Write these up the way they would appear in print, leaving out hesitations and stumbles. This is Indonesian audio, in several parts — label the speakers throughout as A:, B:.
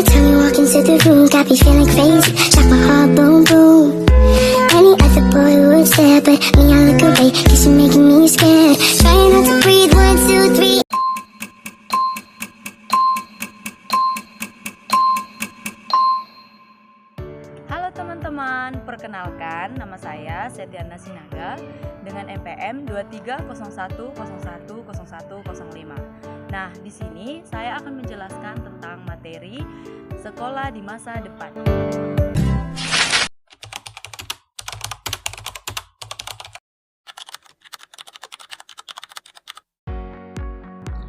A: time you walk into the room, got me feeling crazy, shot my heart boom boom. Any other boy would stare, but me I look away, cause you're making me scared. Trying not to breathe, 1, 2, 3.
B: Halo teman-teman, perkenalkan nama saya Setiana Sinaga dengan NPM 2301010105. Nah, di sini saya akan menjelaskan tentang materi sekolah di masa depan.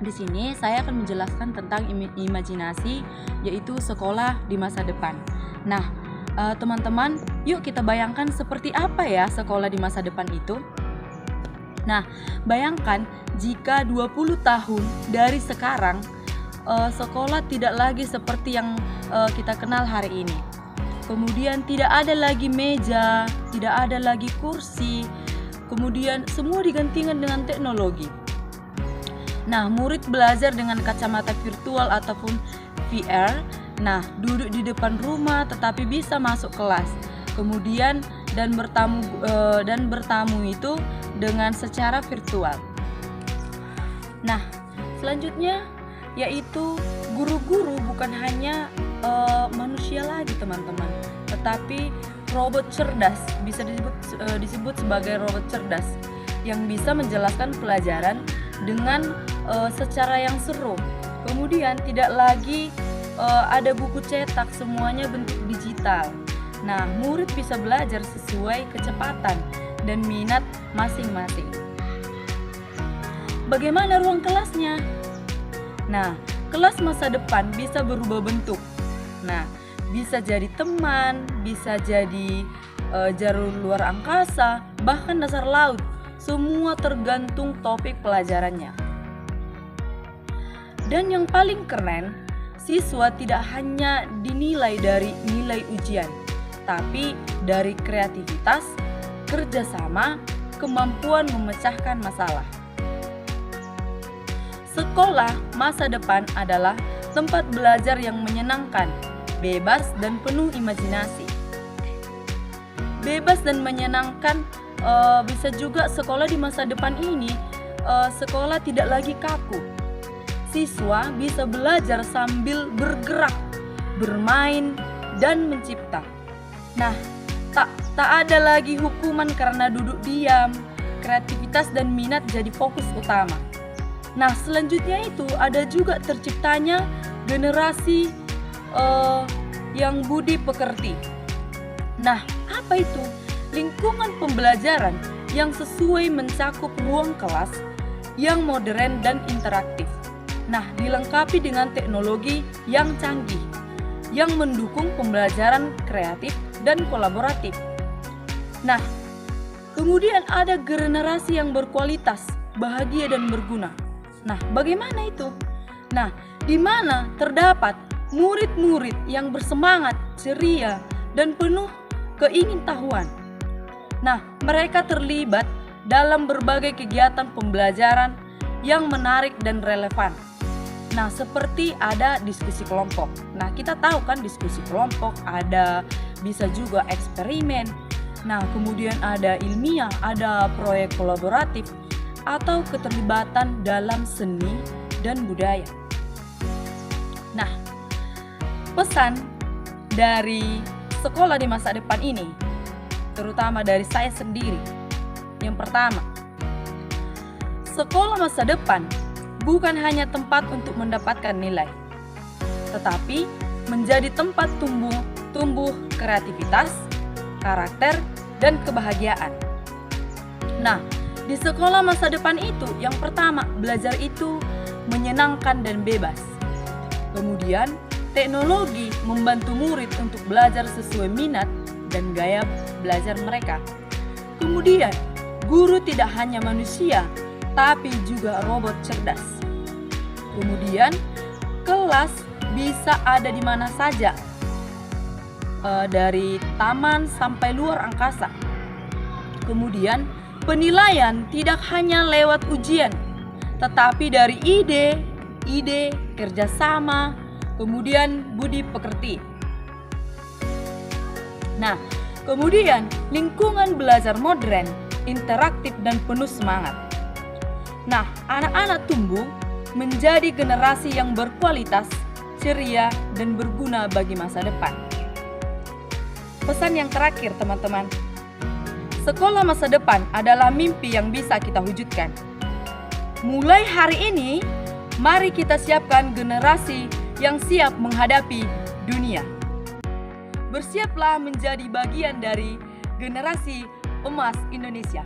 B: Di sini saya akan menjelaskan tentang imajinasi, yaitu sekolah di masa depan. Nah, teman-teman, yuk kita bayangkan seperti apa ya sekolah di masa depan itu. Nah, bayangkan jika 20 tahun dari sekarang sekolah tidak lagi seperti yang kita kenal hari ini. Kemudian tidak ada lagi meja, tidak ada lagi kursi. Kemudian semua digantikan dengan teknologi. Nah, murid belajar dengan kacamata virtual ataupun VR. Nah, duduk di depan rumah tetapi bisa masuk kelas. Kemudian dan bertamu itu dengan secara virtual. Nah, selanjutnya yaitu guru-guru bukan hanya manusia lagi, teman-teman, tetapi robot cerdas, bisa disebut sebagai robot cerdas yang bisa menjelaskan pelajaran dengan secara yang seru. Kemudian tidak lagi ada buku cetak, semuanya bentuk digital. Nah, murid bisa belajar sesuai kecepatan dan minat masing-masing. Bagaimana ruang kelasnya? Nah, kelas masa depan bisa berubah bentuk. Nah, bisa jadi teman, bisa jadi jalur luar angkasa, bahkan dasar laut. Semua tergantung topik pelajarannya. Dan yang paling keren, siswa tidak hanya dinilai dari nilai ujian, tapi dari kreativitas, kerjasama, kemampuan memecahkan masalah. Sekolah masa depan adalah tempat belajar yang menyenangkan, bebas dan penuh imajinasi. Bebas dan menyenangkan, bisa juga sekolah di masa depan ini, sekolah tidak lagi kaku. Siswa bisa belajar sambil bergerak, bermain, dan mencipta. Nah, tak ada lagi hukuman karena duduk diam. Kreativitas dan minat jadi fokus utama. Nah, selanjutnya itu ada juga terciptanya generasi yang budi pekerti. Nah, apa itu? Lingkungan pembelajaran yang sesuai mencakup ruang kelas yang modern dan interaktif. Nah, dilengkapi dengan teknologi yang canggih yang mendukung pembelajaran kreatif dan kolaboratif. Nah, kemudian ada generasi yang berkualitas, bahagia dan berguna. Nah, bagaimana itu? Nah, di mana terdapat murid-murid yang bersemangat, ceria, dan penuh keingintahuan. Nah, mereka terlibat dalam berbagai kegiatan pembelajaran yang menarik dan relevan. Nah, seperti ada diskusi kelompok. Nah, kita tahu kan diskusi kelompok, ada bisa juga eksperimen. Nah, kemudian ada ilmiah, ada proyek kolaboratif, atau keterlibatan dalam seni dan budaya. Nah, pesan dari sekolah di masa depan ini, terutama dari saya sendiri. Yang pertama, sekolah masa depan bukan hanya tempat untuk mendapatkan nilai, tetapi menjadi tempat tumbuh kreativitas, karakter, dan kebahagiaan. Nah, di sekolah masa depan itu, yang pertama, belajar itu menyenangkan dan bebas. Kemudian, teknologi membantu murid untuk belajar sesuai minat dan gaya belajar mereka. Kemudian, guru tidak hanya manusia, tapi juga robot cerdas. Kemudian, kelas bisa ada di mana saja, dari taman sampai luar angkasa. Kemudian, penilaian tidak hanya lewat ujian, tetapi dari ide, kerjasama, kemudian budi pekerti. Nah, kemudian lingkungan belajar modern, interaktif dan penuh semangat. Nah, anak-anak tumbuh menjadi generasi yang berkualitas, ceria, dan berguna bagi masa depan. Pesan yang terakhir teman-teman, sekolah masa depan adalah mimpi yang bisa kita wujudkan. Mulai hari ini, mari kita siapkan generasi yang siap menghadapi dunia. Bersiaplah menjadi bagian dari generasi emas Indonesia.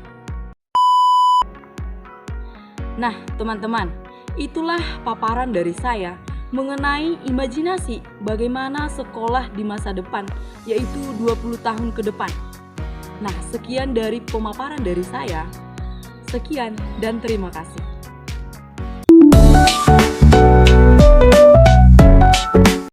B: Nah, teman-teman, itulah paparan dari saya mengenai imajinasi bagaimana sekolah di masa depan, yaitu 20 tahun ke depan. Nah, sekian dari pemaparan dari saya. Sekian dan terima kasih.